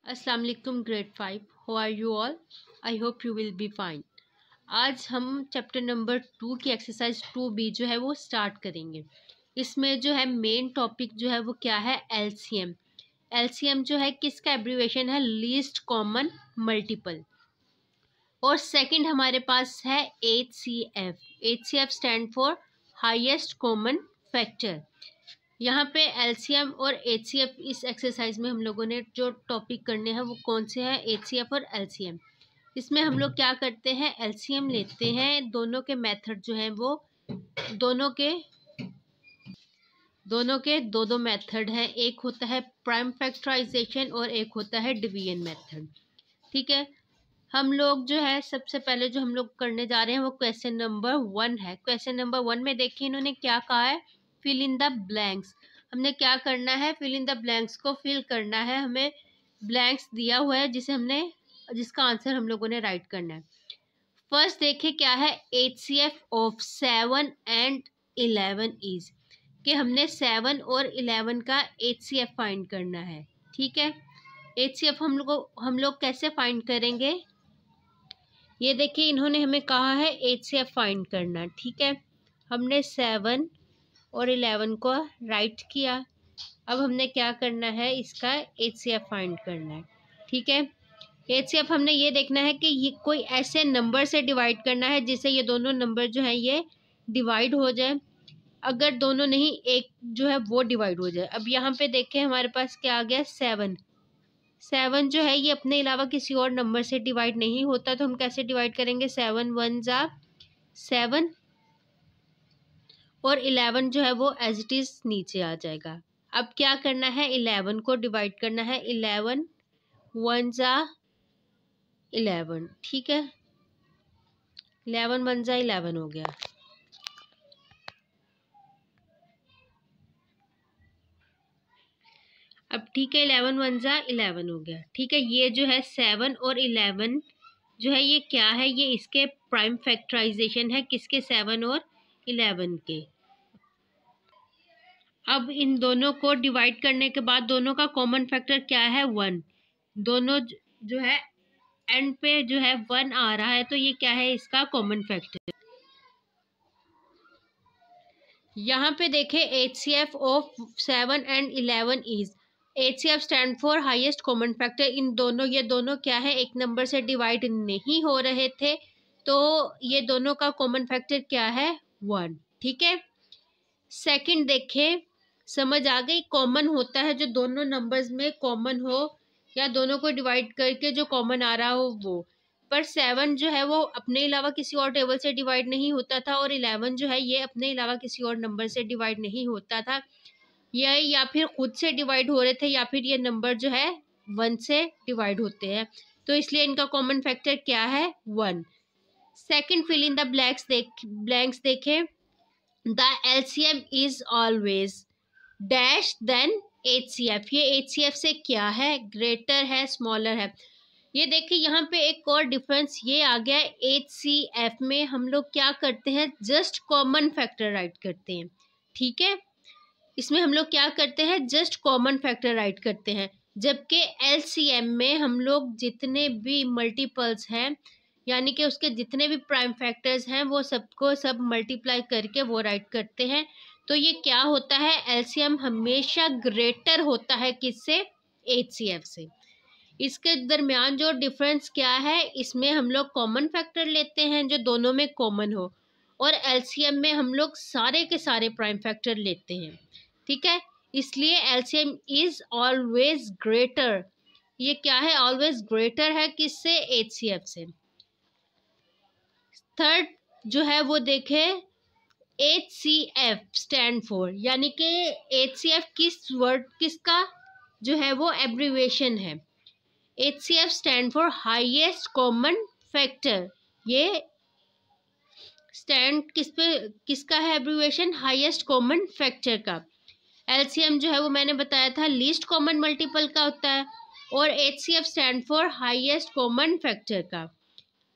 अस्सलाम वालेकुम grade 5। How are you all? I hope you will be fine. आज हम चैप्टर नंबर 2 की एक्सरसाइज 2B जो है वो स्टार्ट करेंगे। इसमें जो है मेन टॉपिक जो है वो क्या है, एलसीएम। एलसीएम जो है किसका एब्रीविएशन है, लीस्ट कॉमन मल्टीपल। और सेकंड हमारे पास है HCF. HCF stand for highest common factor. यहाँ पे एलसीएम और एचसीएफ इस एक्सरसाइज में हम लोगों ने जो टॉपिक करने हैं वो कौन से हैं, एचसीएफ और एलसीएम। इसमें हम लोग क्या करते हैं, एलसीएम लेते हैं। दोनों के मेथड जो हैं वो दोनों के दो मेथड हैं। एक होता है प्राइम फैक्टराइजेशन और एक होता है डिवीजन मेथड। ठीक है, हम लोग जो है सबसे पहले जो हम लोग करने जा रहे हैं वो क्वेश्चन नंबर 1 है। क्वेश्चन नंबर 1 में देखिए इन्होंने क्या कहा है, फिल इन द ब्लैंक्स। हमने क्या करना है, फिल इन द ब्लैंक्स को फिल करना है। हमें ब्लैंक्स दिया हुआ है जिसका आंसर हम लोगों ने राइट करना है। फर्स्ट देखिए क्या है, एचसीएफ ऑफ 7 एंड 11 इज, कि हमने 7 और 11 का एचसीएफ फाइंड करना है। ठीक है, एचसीएफ हम लोग कैसे फाइंड करेंगे, ये देखिए इन्होंने हमें कहा है एचसीएफ फाइंड करना। ठीक है, हमने 7 और 11 को राइट किया। अब हमने क्या करना है, इसका एचसीएफ फाइंड करना है। ठीक है, एचसीएफ हमने ये देखना है कि ये कोई ऐसे नंबर से डिवाइड करना है जिससे ये दोनों नंबर जो है ये डिवाइड हो जाए। अगर दोनों नहीं, एक जो है वो डिवाइड हो जाए। अब यहाँ पे देखें हमारे पास क्या आ गया, 7 जो है ये अपने अलावा किसी और नंबर से डिवाइड नहीं होता, तो हम कैसे डिवाइड करेंगे, 7 1 जा 7 और 11 जो है वो एज इट इज नीचे आ जाएगा। अब क्या करना है, 11 को डिवाइड करना है, 11 1 जा 11। ठीक है, 11 1 जा 11 हो गया। अब ठीक है, 11 1 जा 11 हो गया। ठीक है, ये जो है 7 और 11 जो है ये क्या है, ये इसके प्राइम फैक्टराइजेशन है, किसके, 7 और 11 के। अब इन दोनों को डिवाइड करने के बाद दोनों का कॉमन फैक्टर क्या है, 1। दोनों जो है एंड पे जो है 1 आ रहा है, तो ये क्या है, इसका कॉमन फैक्टर। यहाँ पे देखें HCF of 7 and 11 is, HCF stand for highest common factor. इन दोनों, ये दोनों क्या है, एक नंबर से डिवाइड नहीं हो रहे थे, तो ये दोनों का कॉमन फैक्टर क्या है, 1। ठीक है, सेकंड देखें, समझ आ गई, कॉमन होता है जो दोनों नंबर्स में कॉमन हो या दोनों को डिवाइड करके जो कॉमन आ रहा हो वो। पर 7 जो है वो अपने अलावा किसी और टेबल से डिवाइड नहीं होता था, और 11 जो है ये अपने अलावा किसी और नंबर से डिवाइड नहीं होता था। ये या फिर खुद से डिवाइड हो रहे थे या फिर ये नंबर जो है 1 से डिवाइड होते हैं, तो इसलिए इनका कॉमन फैक्टर क्या है, 1। Second, fill in the blanks देखें, the LCM is always dash than HCF. ये एचसीएफ से क्या है, ग्रेटर है, स्मॉलर है। ये देखिए यहाँ पे एक और डिफरेंस ये आ गया, एचसीएफ में हम लोग क्या करते हैं, जस्ट कॉमन फैक्टर राइट करते हैं। ठीक है, इसमें हम लोग क्या करते हैं, जस्ट कॉमन फैक्टर राइट करते हैं। जबकि एलसीएम में हम लोग जितने भी मल्टीपल्स हैं, यानी कि उसके जितने भी प्राइम फैक्टर्स हैं वो सबको सब मल्टीप्लाई करके वो राइट करते हैं। तो ये क्या होता है, एलसीएम हमेशा ग्रेटर होता है किससे, एचसीएफ से। इसके दरमियान जो डिफरेंस क्या है, इसमें हम लोग कॉमन फैक्टर लेते हैं जो दोनों में कॉमन हो, और एलसीएम में हम लोग सारे के सारे प्राइम फैक्टर लेते हैं। ठीक है, इसलिए एलसीएम इज ऑलवेज ग्रेटर। ये क्या है, ऑलवेज ग्रेटर है किससे, एचसीएफ से। थर्ड जो है वो देखे, एचसीएफ स्टैंड फॉर, यानी कि एचसीएफ किसका जो है वो एब्रीविएशन है। HCF stand for highest common factor. ये स्टैंड किसका है एब्रीविएशन, हाईएस्ट कॉमन फैक्टर का। एलसीएम जो है वो मैंने बताया था लीस्ट कॉमन मल्टीपल का होता है, और HCF stand for highest common factor का।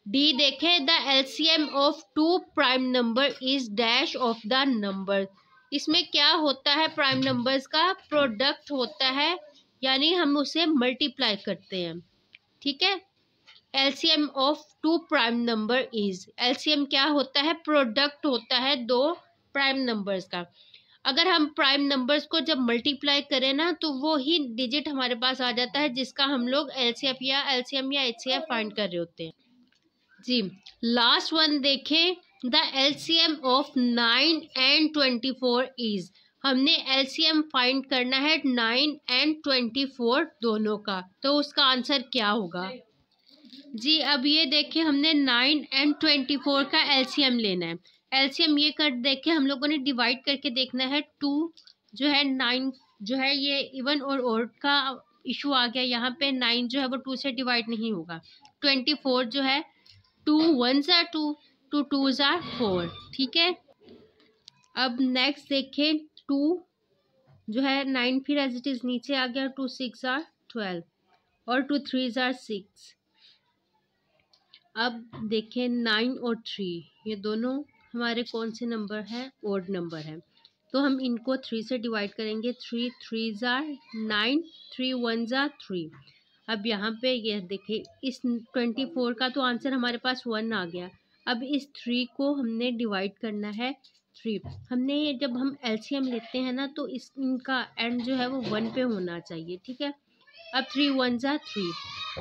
डी देखें, the LCM of 2 prime number is dash of the number. इसमें क्या होता है, प्राइम नंबर्स का प्रोडक्ट होता है, यानी हम उसे मल्टीप्लाई करते हैं, ठीक है। LCM of two prime number is, LCM क्या होता है, प्रोडक्ट होता है दो प्राइम नंबर्स का। अगर हम प्राइम नंबर्स को जब मल्टीप्लाई करें ना तो वो ही डिजिट हमारे पास आ जाता है जिसका हम लोग एलसीएम या एचसीएफ फाइंड कर रहे होते हैं जी। लास्ट वन देखें, the LCM of 9 and 24 is, हमने एलसीएम फाइंड करना है 9 एंड 24 दोनों का, तो उसका आंसर क्या होगा जी। अब ये देखिए हमने 9 एंड 24 का एलसीएम लेना है। एलसीएम ये कर देखे हम लोगों ने डिवाइड करके देखना है। 2 जो है 9 जो है ये इवन और ओड का इशू आ गया यहाँ पे। 9 जो है वो 2 से डिवाइड नहीं होगा। 24 जो है 2 1s are 2, 2 2s are 4, ठीक है। अब नेक्स्ट देखें 2 जो है 9 फिर एज इट इज नीचे आ गया। 2 6 are 12 और 2 3s are 6। अब देखें 9 और 3 ये दोनों हमारे कौन से नंबर हैं, ओड नंबर है, तो हम इनको 3 से डिवाइड करेंगे। 3 3s are 9, 3 1s are 3। अब यहाँ पे ये देखिए इस 24 का तो आंसर हमारे पास 1 आ गया। अब इस 3 को हमने डिवाइड करना है 3। हमने जब हम एलसीएम लेते हैं ना तो इनका एंड जो है वो 1 पे होना चाहिए, ठीक है। अब 3 1s are 3।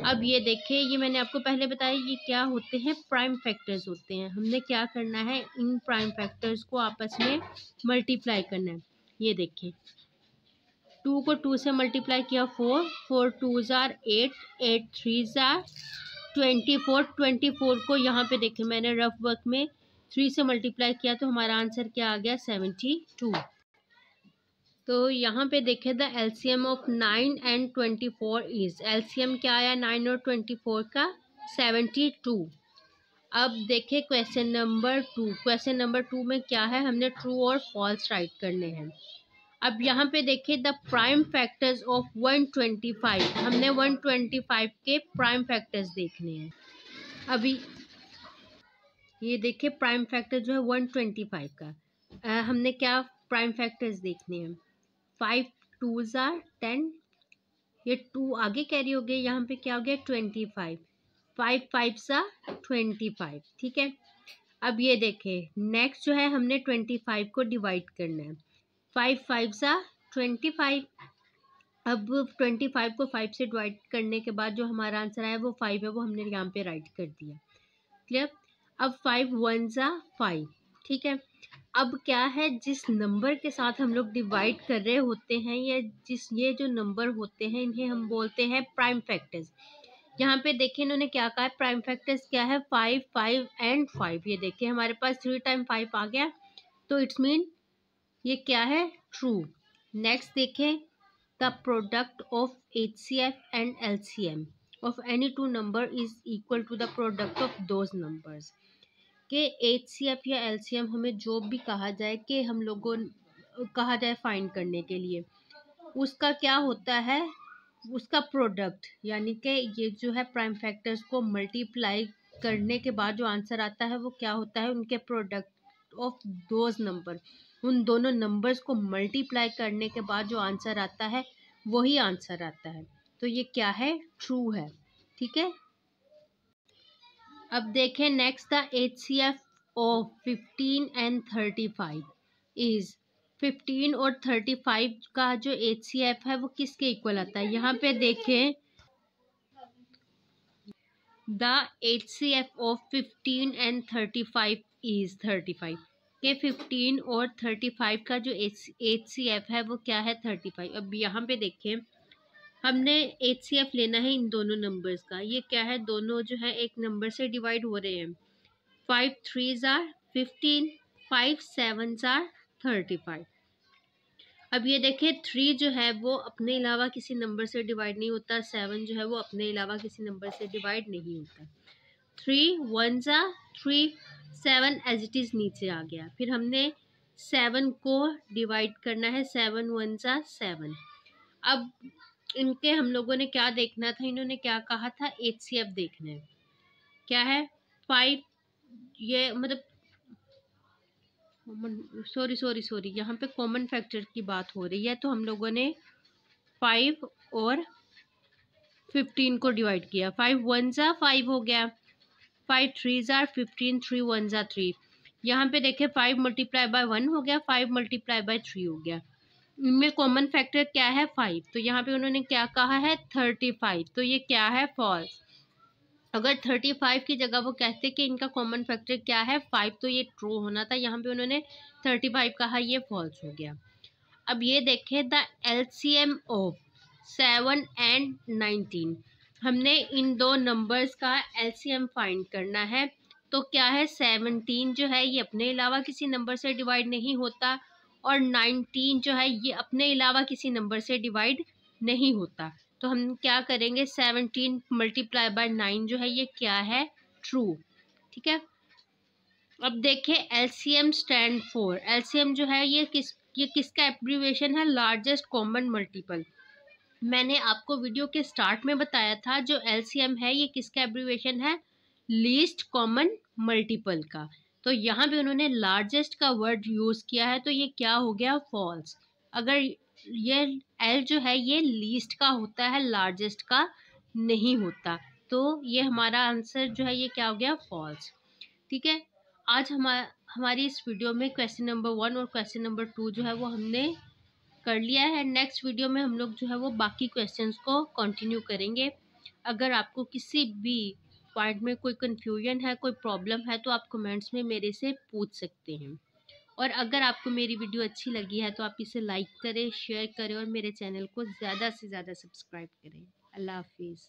अब ये देखिए ये मैंने आपको पहले बताया ये क्या होते हैं, प्राइम फैक्टर्स होते हैं। हमने क्या करना है, इन प्राइम फैक्टर्स को आपस में मल्टीप्लाई करना है। ये देखिए 2 को 2 से मल्टीप्लाई किया 4, 4 2s are 8, 8 3s are 24, 24 को यहाँ पे देखिए मैंने रफ वर्क में 3 से मल्टीप्लाई किया तो हमारा आंसर क्या आ गया, 72। तो यहाँ पे देखें the LCM of 9 and 24 is, LCM क्या आया 9 और 24 का, 72। अब देखें क्वेश्चन नंबर 2। क्वेश्चन नंबर 2 में क्या है, हमने ट्रू और फॉल्स राइट करने हैं। अब यहाँ पे देखिए द प्राइम फैक्टर्स ऑफ 125, हमने 125 के प्राइम फैक्टर्स देखने हैं। अभी ये देखिए प्राइम फैक्टर जो है 125 का हमने क्या प्राइम फैक्टर्स देखने हैं। 5 2s are 10, ये 2 आगे कैरी हो गए, यहाँ पे क्या हो गया 25, 5 5s are 25, ठीक है। अब ये देखें नेक्स्ट जो है हमने 25 को डिवाइड करना है। 5 5s are 25। अब 25 को 5 से डिवाइड करने के बाद जो हमारा आंसर आया वो 5 है, वो हमने यहाँ पे राइट कर दिया, क्लियर। अब 5 1s are 5, ठीक है। अब क्या है, जिस नंबर के साथ हम लोग डिवाइड कर रहे होते हैं या ये जो नंबर होते हैं इन्हें हम बोलते हैं प्राइम फैक्टर्स। यहाँ पे देखिए इन्होंने क्या कहा है, प्राइम फैक्टर्स क्या है 5 5 एंड 5। ये देखिए हमारे पास 3 टाइम 5 आ गया, तो इट्स मीन ये क्या है, ट्रू। नेक्स्ट देखें the product of HCF and LCM of any two number is equal to the product of those numbers. के HCF या LCM हमें जो भी कहा जाए कि हम लोगों कहा जाए फाइंड करने के लिए, उसका क्या होता है, उसका प्रोडक्ट, यानी कि ये जो है प्राइम फैक्टर्स को मल्टीप्लाई करने के बाद जो आंसर आता है वो क्या होता है, उनके प्रोडक्ट ऑफ दोज नंबर, उन दोनों नंबर्स को मल्टीप्लाई करने के बाद जो आंसर आता है वही आंसर आता है। तो ये क्या है, ट्रू है, ठीक है। अब देखें next the HCF of 15 and 35 is, 15 और 35 का जो HCF है वो किसके इक्वल आता है। यहाँ पे देखें the HCF of 15 and 35 is 35, के 15 और 35 का जो HCF है वो क्या है, 35। अब यहाँ पे देखें हमने HCF लेना है इन दोनों नंबर्स का। ये क्या है, दोनों जो है एक नंबर से डिवाइड हो रहे हैं। 5 3s are 15, 5 7s are 35। अब ये देखिए 3 जो है वो अपने अलावा किसी नंबर से डिवाइड नहीं होता, 7 जो है वो अपने अलावा किसी नंबर से डिवाइड नहीं होता। 3 1s are 3, 7 as it is नीचे आ गया। फिर हमने 7 को डिवाइड करना है, 7 1s are 7। अब इनके हम लोगों ने क्या देखना था, इन्होंने क्या कहा था, HCF देखना है। क्या है 5, ये मतलब सॉरी यहाँ पे कॉमन फैक्टर की बात हो रही है, तो हम लोगों ने 5 और 15 को डिवाइड किया। 5 1 ज़ा 5 हो गया, 5 3 ज़ा 15, 3 1 ज़ा 3। यहाँ पे देखें 5 मल्टीप्लाई बाय 1 हो गया, 5 मल्टीप्लाई बाय 3 हो गया। इनमें कॉमन फैक्टर क्या है 5, तो यहाँ पे उन्होंने क्या कहा है 35, तो ये क्या है फॉल्स। अगर 35 की जगह वो कहते कि इनका कॉमन फैक्टर क्या है 5, तो ये ट्रू होना था। यहाँ पे उन्होंने 35 कहा, ये फॉल्स हो गया। अब ये देखें द एलसीएम ऑफ 7 एंड 19। हमने इन दो नंबर्स का एलसीएम फाइंड करना है। तो क्या है 17 जो है ये अपने अलावा किसी नंबर से डिवाइड नहीं होता, और 19 जो है ये अपने अलावा किसी नंबर से डिवाइड नहीं होता। तो हम क्या करेंगे 17 मल्टीप्लाई बाय 9 जो है ये क्या है ट्रू। ठीक है, अब देखें एलसीएम स्टैंड फॉर। एलसीएम जो है ये किसका एब्रीविएशन है, लार्जेस्ट कॉमन मल्टीपल। मैंने आपको वीडियो के स्टार्ट में बताया था जो एलसीएम है ये किसका एब्रीविएशन है, लीस्ट कॉमन मल्टीपल का। तो यहाँ पे उन्होंने लार्जेस्ट का वर्ड यूज किया है, तो ये क्या हो गया फॉल्स। अगर ये एल जो है ये लीस्ट का होता है, लार्जेस्ट का नहीं होता, तो ये हमारा आंसर जो है ये क्या हो गया फॉल्स। ठीक है, आज हमारी इस वीडियो में क्वेश्चन नंबर 1 और क्वेश्चन नंबर 2 जो है वो हमने कर लिया है। नेक्स्ट वीडियो में हम लोग जो है वो बाकी क्वेश्चंस को कंटिन्यू करेंगे। अगर आपको किसी भी पॉइंट में कोई कंफ्यूजन है, कोई प्रॉब्लम है, तो आप कमेंट्स में मेरे से पूछ सकते हैं। और अगर आपको मेरी वीडियो अच्छी लगी है तो आप इसे लाइक करें, शेयर करें और मेरे चैनल को ज़्यादा से ज़्यादा सब्सक्राइब करें। अल्लाह हाफिज़।